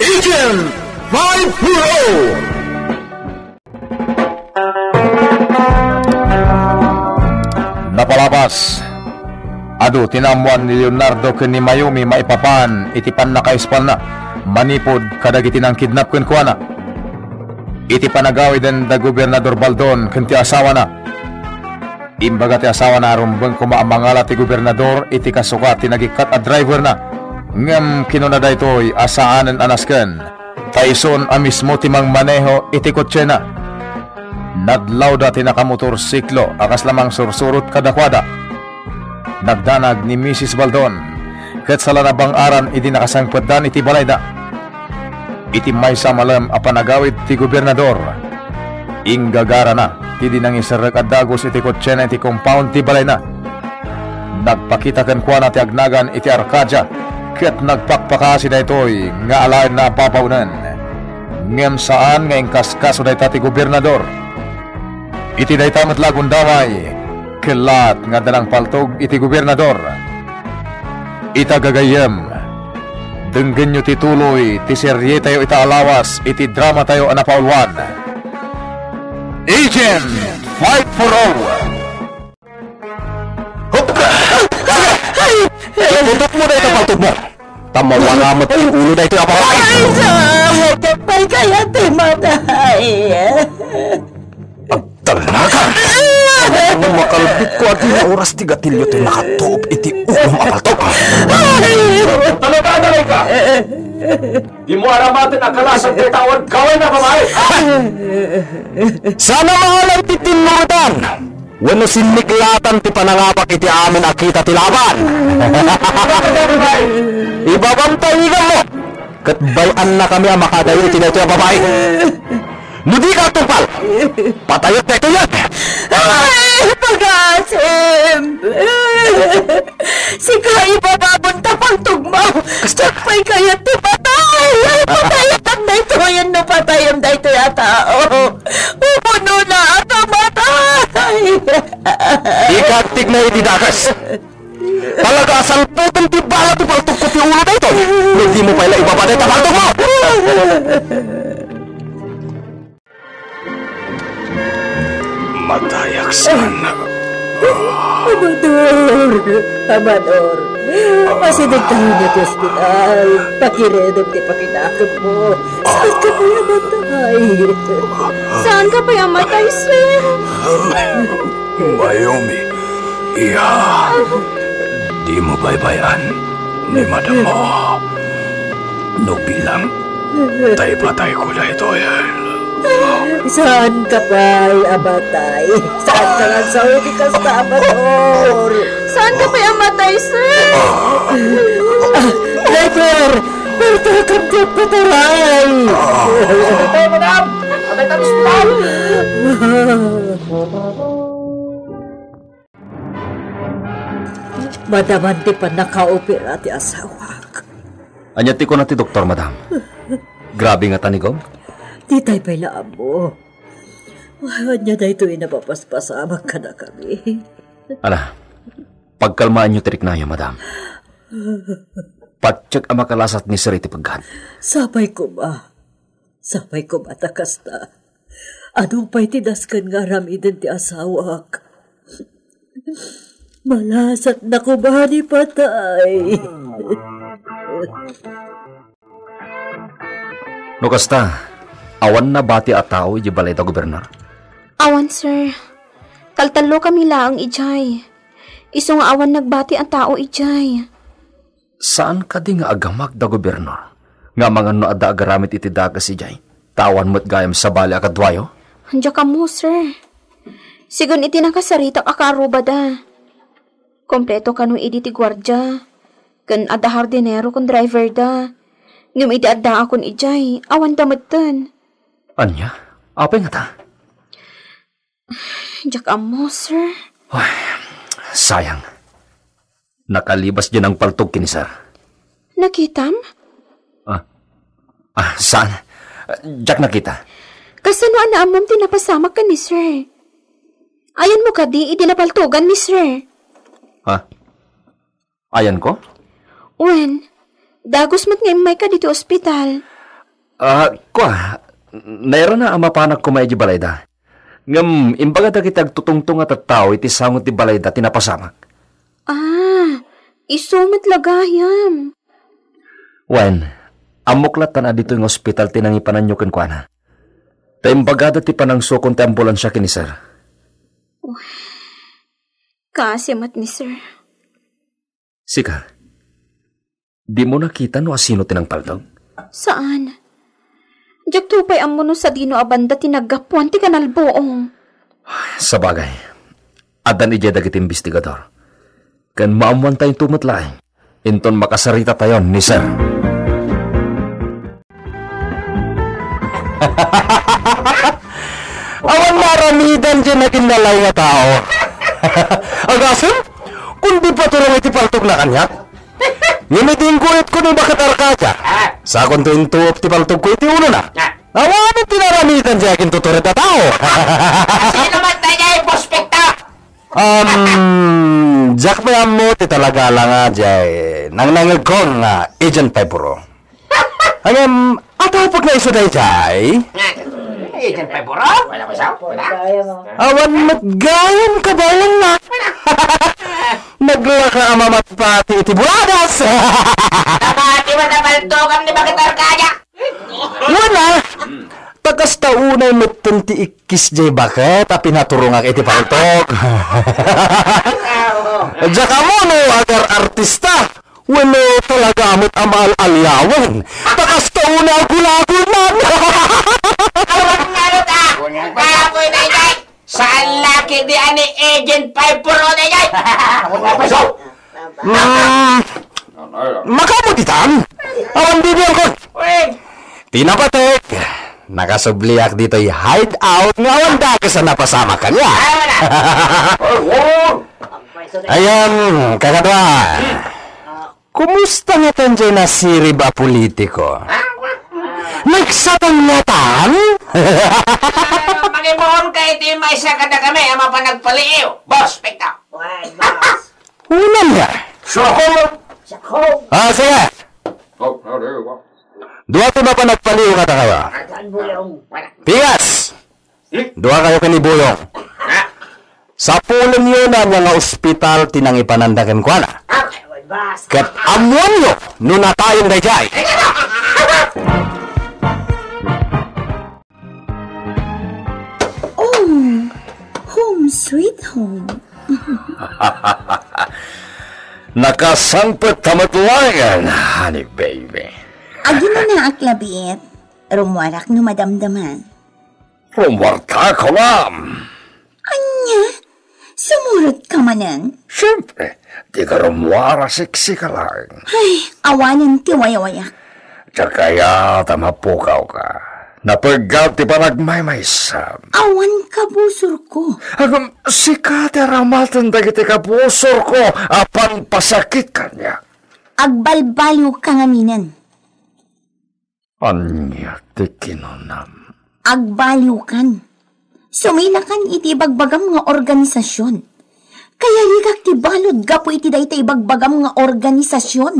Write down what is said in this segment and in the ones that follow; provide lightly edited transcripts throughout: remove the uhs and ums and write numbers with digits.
Agent 540! Napalabas. Ado tinamuan ni Leonardo ken ni Mayumi maipapan iti pannakaispal na manipod kadagiti nang kidnap ken kuana. Iti panagawi den da Gobernador Baldon ken ti asawa na. Imbaga ti asawa na rumbeng kumaamangala ti gobernador iti kasukat ti nagikat a driver na. Ngem kinuna daytoy asaanen anasken. Taison a mismo ti mangmaneho iti kotse na. Nadlaw da tinakamotorsiklo akas lamang sursurot kadakwada. Nagdanag ni Mrs. Baldon ket sala na bang-aran iti nakasangpetdan iti balay da. Iti maysa malam a panagawid ti gobernador. Inggagara na ti dinangisarek a dagos iti kotse na iti compound ti balay na. Nagpakita ken kuana ti agnagan iti Arcadia ket nagpakpakasi daytoy nga alaen na papaunan. Ngem saan nga ingkaskaso dayta ti gobernador. Iti dayta met lagun damay kelat nga dalang paltog iti gobernador. Ita gagayem denggen nyo ti tuloy ti serye tayo ita alawas iti drama tayo anapaulwan. Agent 540! Tutok mo na ito paltog mo. Tamawa nga mo tayo ulo na ito yung apakay. Ay, sawag ka pa'y kaya timatay. Talaga? Ano makalbit ko at yung oras ti gatilyo tayo nakatoob iti ulong apaltog. Talaga ka? Di mo aramatin ang kalasang titawag gawin na babae. Sana mga lang titinmurutan. Wano siniklatan ti panangapak iti amin akita ti laban. Ibabantayigan mo. Katbayan na kami ang makadayo iti na ito ang babae. Mudi ka tungpal. Patayot na ito yan. Ay, pag-asim. Sika ibababunta pang tugmaw. Sakpay kaya ti patay. Patayot ang na ito yan no patayom na ito yung tao. Umuno na at matay. Ikatig na itidakas. Talaga asal po itong tibala ti paltog ko ti ulo na ito. Hindi mo pala ibabaday ta paltog mo. Matayak sana. Amador. Pasinig tayo niya sa ospital. Pakiredog ti pakinakot mo. Saan ka pa yamatay? Saan ka pa yamatay, sir? Mayumi, iya. Di mo baybayan ni madam mo. No bilang tay patay ko na ito yan. Saan ka pa'y amatay? Saan ka nga sa ulikas na amador? Saan ka pa'y amatay, sir? Driver! Bertakam ka pataray! Hey, madam! Abay tapos pa! Madaman ti pa nakaopera ti asawak. Anyati ko na ti doktor, madam. Grabe nga tanigom. Di tayo pa'y laam mo. Anya na ito'y napapaspasamang ka na kami. Ala, pagkalmaan nyo tirik na yun, madam. Patsyag ang makalasat ni Sir iti paggan. Sapay ko ba? Sapay ko ba takas na? Anong pa'y tinaskan nga ramiden ti asawak? Malasat na ko ba ni patay? No kasta, awan na bati at tao iji balay ta gobernador? Awan, sir. Taltalo kami laang ijay. Iso nga awan nagbati ang tao ijay. Saan ka di nga agamag da gobernador? Nga mga no ada agaramit iti dagas ijay. Tawan mo't gayam sa bali akadwayo? Handya ka mo, sir. Sigun iti nakasaritak akaruba da. Kompleto kanu iti ti gwardya. Kan ada hardinero kon driver da. Ngum iti adda akon ijay. Awan damatan. Anya? Apay nga ta? Handya ka mo, sir. Ay, sayang. Nakalibas dyan ang paltog kini sir. Nakitam? Saan? Jack nakita. Kasano anaamom tinapasama ka ni sir? Ayan mo ka di, idinapaltugan ni sir. Ha? Ayan ko? Wen, dagos mat nga may ka dito ospital. Naira na ang mapanag kumay di balayda. Ngam, imbaga da kitag tutungtung at tao iti sangot di balayda tinapasamak. Isumit lagayam. Wen, amuklatan na dito yung ospital tinangipanan nyo kenkwana. Ta imbaga da ti panangsukon ti ambulansya kini sir. Kasimat ni sir. Sika, di mo nakita no asino tinang paldog? Saan? Diyak tupay ang muno sa dino abanda tinagapuan ti kanalboong. Sa bagay, adan ije dagiti investigador. Kan maamuan tayong tumatlaing, inton makasarita tayo ni sir. Awan maramidan dyan na kinalay nga tao. Agasin, kundi pa tulong iti paltog na kanyak. Ngimiting kulit ko ni bakatarkadya. Sa akong tuwing tuop ti paltog ko iti ulo na. Awan ang tinaramidan dyan akin tuturit na tao. Sino man tayo yung prospekta? Jack may amo ti talaga lang nga dyan. Nang nangagkong Agent Pepero. Hanggang, atapag na iso dahi dyan. Agent Pepero? Wala ko siya? Wala? Awan matgayan ka ba lang na? Naglaka ang mamatpati iti buladas. Napati mo na baltokam ni Bakitar Kaya? Wala. Takas taunay metten ti ikis jay bakit a pinaturungak iti paltok. Jaka mo no agar artista. Wano talaga amot amal alyawan. Takas taunay gulagul man. Awag nga rin Kaya ko na yay! Saan laki di ani Agent Pepero na yay? Makamutitan. Awan bibiyang ko. Tinapatek. Nakasubliak dito yung hideout nga wanda ka sa napasama ka niya. Ayan, kakadwa. Kumusta nga tandiyan na si Riba Politiko? Nagsapangatan? Mag-ibuhon ka iti may isa kada kami ang mapanagpaliiw. Boss, pekta. Unan nga. Sige. Dua ti ba pa nagpaliw ka ta kayo? Pigas! Dua kayo kanibuyong. Sa pulong yun na nga ospital tinangipanandakin ko na. Kat amuan nyo nung natayong dayjay. Home sweet home. Nakasangpet tamatlayan, honey baby. Agi mo na aklabit. Rumwarak no madamdaman. Rumwarta ko ma'am. Anya, sumurot ka manan. Siyempre, di ka rumwara siksi ka lang. Ay, awanan ti wayawayak. Kaya tamapukaw ka. Napagaw ti pa nagmaymaysam. Awan ka busur ko. Agam, si Kate ramatan dagiti ka busor ko, apan pasakit kanya. Agbalbaliw ka ngaminan. Anya ti kinunam. Agbaliw kan. Sumilakan iti bagbagam nga organisasyon. Kaya ligak ti balod gapo iti dayta ibagbagam nga organisasyon.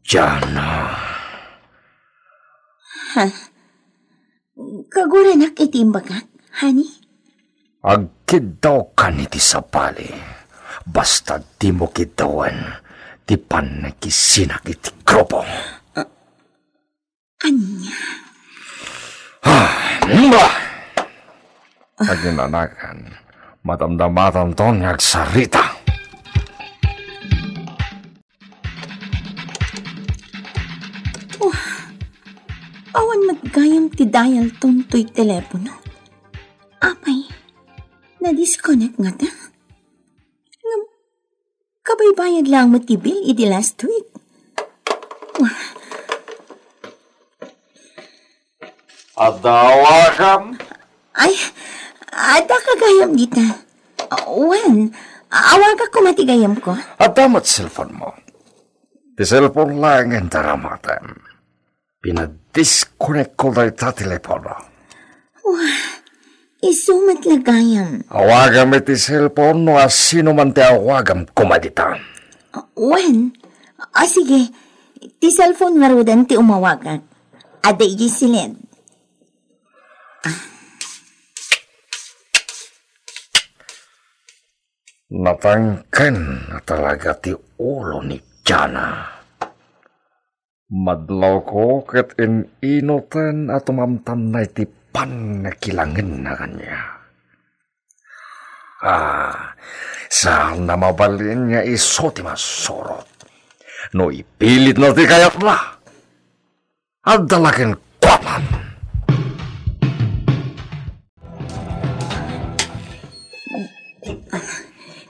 Jana. Ha? Kaguranak iti imbagat, honey? Agkid daw ka niti sapali. Basta di mo kitawan, ti panakisinak iti grupo. Anya? Mba! Aginanakan, matamdamatan to nagsarita. Awan maggayam ti dial tuntoy telepono. Apay, na-disconnect nga ta. Kabaybayad lang mo ti bill iti last week. Adawagam? Ay, ada kagayam dita. Wan, awaga ko matigayam ko. Adamat cellphone mo. Ti cellphone lang ang taramatan. Pinadisconnect ko na ita telepono. Isumat lagayam. Awagam iti cellphone no asino man ti awagam kumaditan. Wan, sige, ti cellphone nga rodan ti umawagan. Aday silid. Natangken na talaga ti ulo ni Jana. Madlaw ko ket inoten at umamtan na iti panakilangan na kanya. Saan na mabalin niya iso ti masorot. No ipilit na ti kayat na. At dalakin kwanan.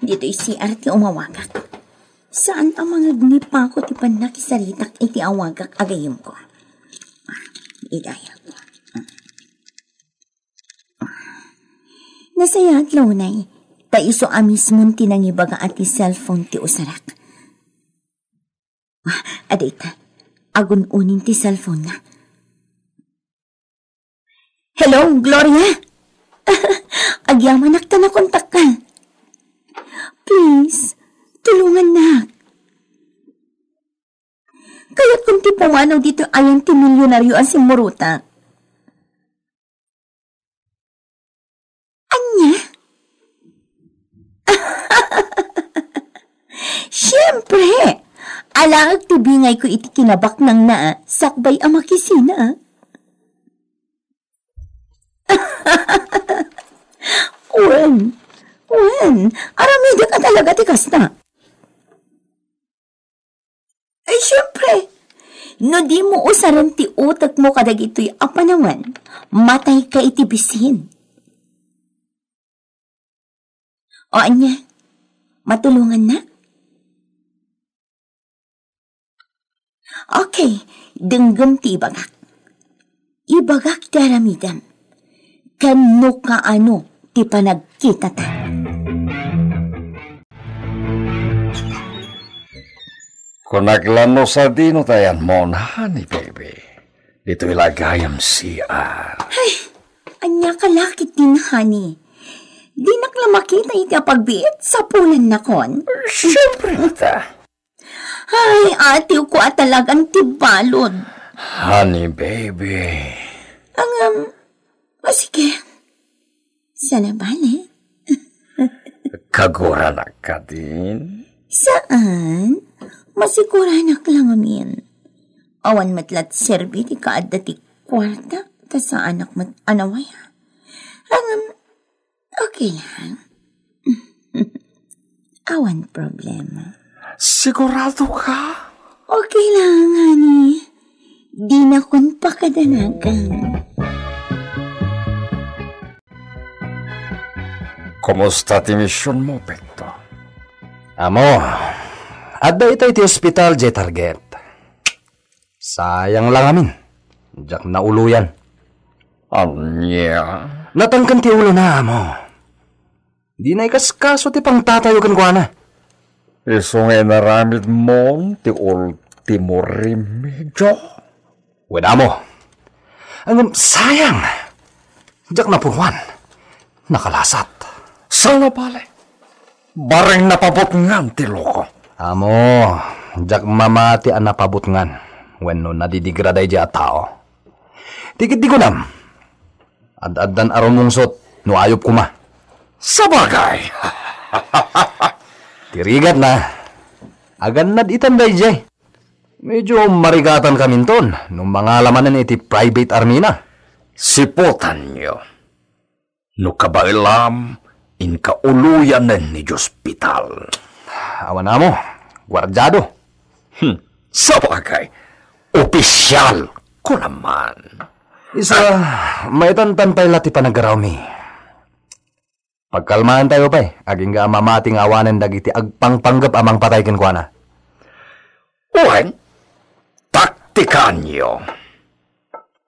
Dito'y si Arte umawagak. Saan ang mga gnipa ko ti panakisalitak iti awagak agayom ko? Idaya ko. Nasaya at launay, taiso amismon tinangibaga at ti cellphone ti usarak. Adita, agun-unin ti cellphone na. Hello, Gloria? Agyaman nakta na kontak ka. Please, tulungan na. Kaya't kung ti pumanaw dito ayan ti milyonaryo ang si Muruta. Anya? Siyempre! Alaag ti bingay ko iti kinabak ng naa, sakbay ang makisina. Wen, aramida ka talaga ti kasta. Ay, siyempre, no di mo usaran ti utak mo kadag ito'y apanawan, matay ka iti bisin. O anya, matulungan na? Okay, denggam ti ibagak. Ibagak ti aramidam. Kano ka ano ti panagkita ta. Kung naglano sa dino tayan mo na, honey baby. Dito ilagayam siya. Ay, anya kalakit din, honey. Di nakla makita iti pagbiit sa pulan na kon. Siyempre ta. Ay, atiw ko at talagang tibalod. Honey baby. Sige. Sana bale. Kagura na ka din? Saan? Masiguranak lang amin. Awan matlat serbi ti kaadda ti kwarta ta sa anak mat anawaya. Okay lang. Awan problema. Sigurado ka? Okay lang, honey. Di na kun pakadanagan. Kumusta ti misyon mo, Pekto? Amo, adda ito iti hospital, J-Target. Sayang lang amin. Diyak na uluyan. Anya? Natangkan ti ulo na, amo. Di na ikaskaso ti pang tatayogan ko na. Iso nga naramid mo ti ultimo remedyo. Wala mo. Sayang. Diyak na puruan. Nakalasat. Sana pala. Bareng napabot ngan ti loko. Amo, diyak mamati ang napabot ngan. When no nadidigraday diya tao. Tikit di ko nam. Ad-addan aron mungsot, no ayop kuma. Sabagay. Tirigat na. Agan nad itanday jay. Medyo marigatan kaminton nung mga lamanan iti private army na. Siputan nyo. No kabailam, inkauluyan na ni hospital. Awan na mo, gwardyado. Sabagay, opisyal ko naman. Isa, may tantantay lati panagaraw mi. Pagkalmahan tayo pa aging ga mamating awanan dagiti agpangpanggap amang pataykin ko na. Uwan, taktikan nyo.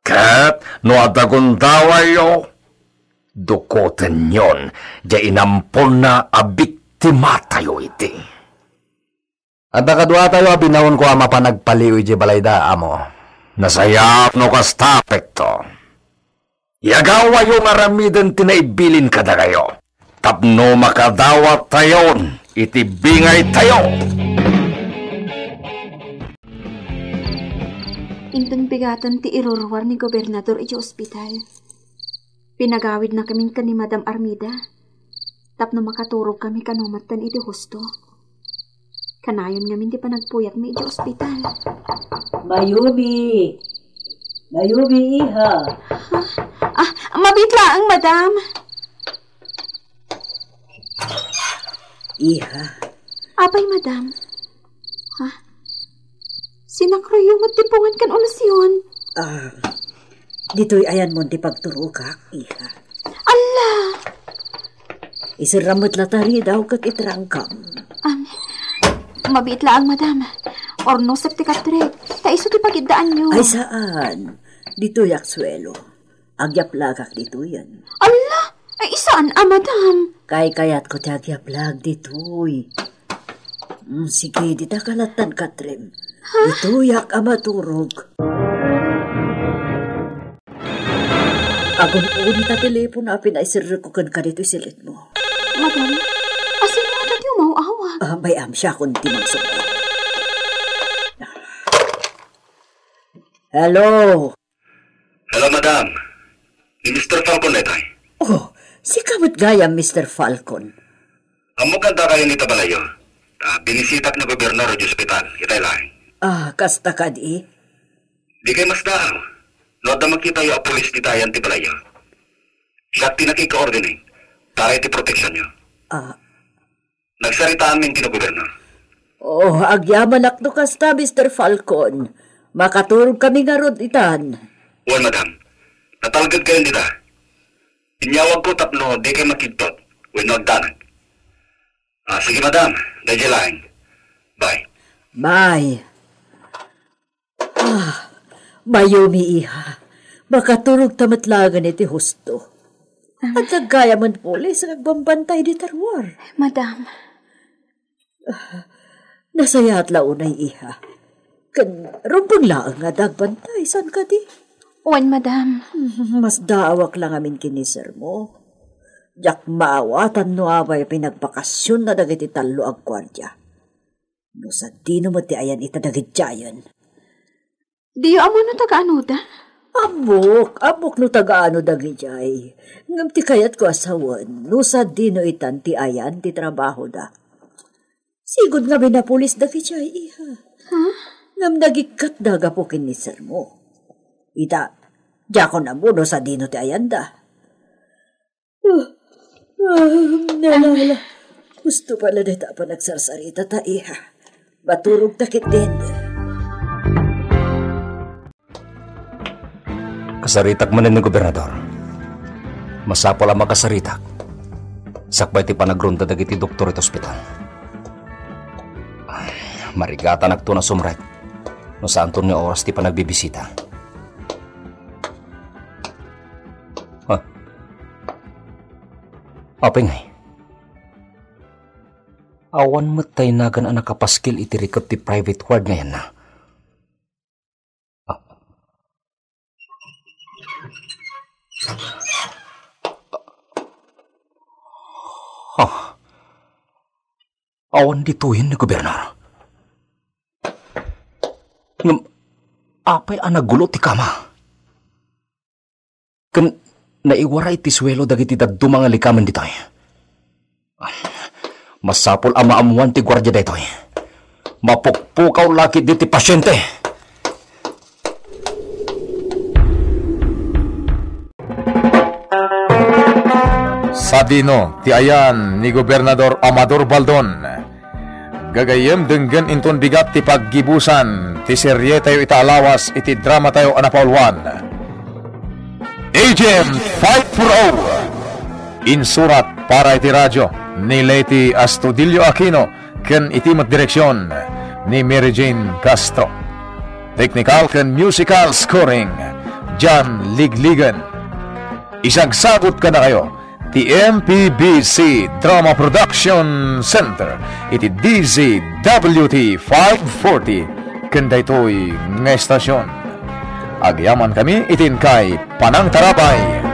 Kat, no adagon dawayo, dukoten yon, di inampon na abiktima tayo iti. At nakadwa tayo abinawon ko ama panagpaliw iti balayda, amo. Nasayap no kastapek to. Yagawa yung aramidan tinaibilin kada kayo. Tapno makadawat tayon, itibingay tayo. Intong bigatan ti irurwar ni gobernador iti ospital. Pinagawid na kaming ni Madam Armida. Tapno makaturog kami kanomatan iti husto. Kanayon ngamin di pa nagpuyat mi iti ospital. Mayumi! Mayumi, iha! Mabitlaang, madam. Iha. Apay, madam. Sinakroyo mo tipungan kan ulasyon. Dito'y ayan mo di pagturukak, iha. Allah! Isiramot latari daw kag itrangkam. Mabitlaang, madam. Orno septikatret. Kaiso ti pagidaan nyo. Ay saan? Dito'y akswelo. Agyaplag dito yan. Allah! Ay isaan, madam? Kayat ko ti agyaplag dito'y. Sige, di ta kalatan katrem. Dito'y maturog. Agon uni ta telepon na pinaisirri ko kan ka dito'y silit mo. Madam, asin mo natin yung mauawa. Bayam siya kung di magsukat. Hello? Hello, madam. Ni Mr. Falcon na tayo. Oh, si kamot gaya, Mr. Falcon. Amo kanta kayo ni Tabalayo. Binisitak na gobernador di ospital. Itay lang. Kasta ka di? Di kayo mas daaw. No, da makita yung apulis di tayan ti Balayo. Siya tinakika-ordinate. Taray ti proteksyon nyo. Nagsarita amin kinagobernador. Oh, agyaman akto kasta, Mr. Falcon. Makaturog kami nga rod itan. Well, madam. Natalagad kayo nila. Inyawag ko tapno, di kayo makidtot. Well, nagdanag. Sige, madam. Dadya lang. Bye. Bye. Mayumi, iha. Makaturog tamatlagan iti husto. At nagkaya man polis nagbambantay di tarwar. Madam. Nasayat launay, iha. Kan rumpang laang nga dagbantay. San ka di? Wan, madam. Mas daawak lang amin kinisir mo. Jak maawatan no away pinagpakasyon na dagiti talo ang gwardya. No sa dino mo ti ayan itadagit jayan. Diyo amo no taga-ano da? Abok no taga-ano dagit jay. Ngam ti kayat ko asawan, no sa dino itan ti ayan ti trabaho da. Sigod nga binapulis dagit jay, iha. Ngam nagikat daga po kinisir mo. Ita, jako na mo no sa dino ti ayan da. Nalala. Gusto pala dito pa nagsarsarita ta, iha. Baturog takit din. Kasaritak man ni gobernador. Masapol ang makasaritak. Sakbay ti panagronda dagiti doktor iti ospital. Marigata nagto na sumret. No saan to nga oras ti panagbibisita. Apengay. Awan matay nagan ang nakapaskil iti rikot ti private ward ngayon na. Awan dituhin ni gobernador. Apay ang nagulo ti kama. Kan naiwaray ti swelo dagiti daddo mga likaman ditoy. Masapol ang maamuan ti gwardya ditoy. Mapukpukaw laki diti pasyente. Sa dino, ti ayan ni Gobernador Amador Baldon. Gagayem denggen inton bigat ti paggibusan, ti serye tayo itaalawas, iti drama tayo anapaulwan. Agent 540. Insurat para iti radyo ni Leti Astudillo Aquino ken iti direksyon ni Mary Jane Castro. Technical ken musical scoring John Ligligan. Isagsagot ka na kayo ti MPBC Drama Production Center iti DZWT 540 ken daytoy nga estasyon. Agyaman kami itin kay Panang Tarapay.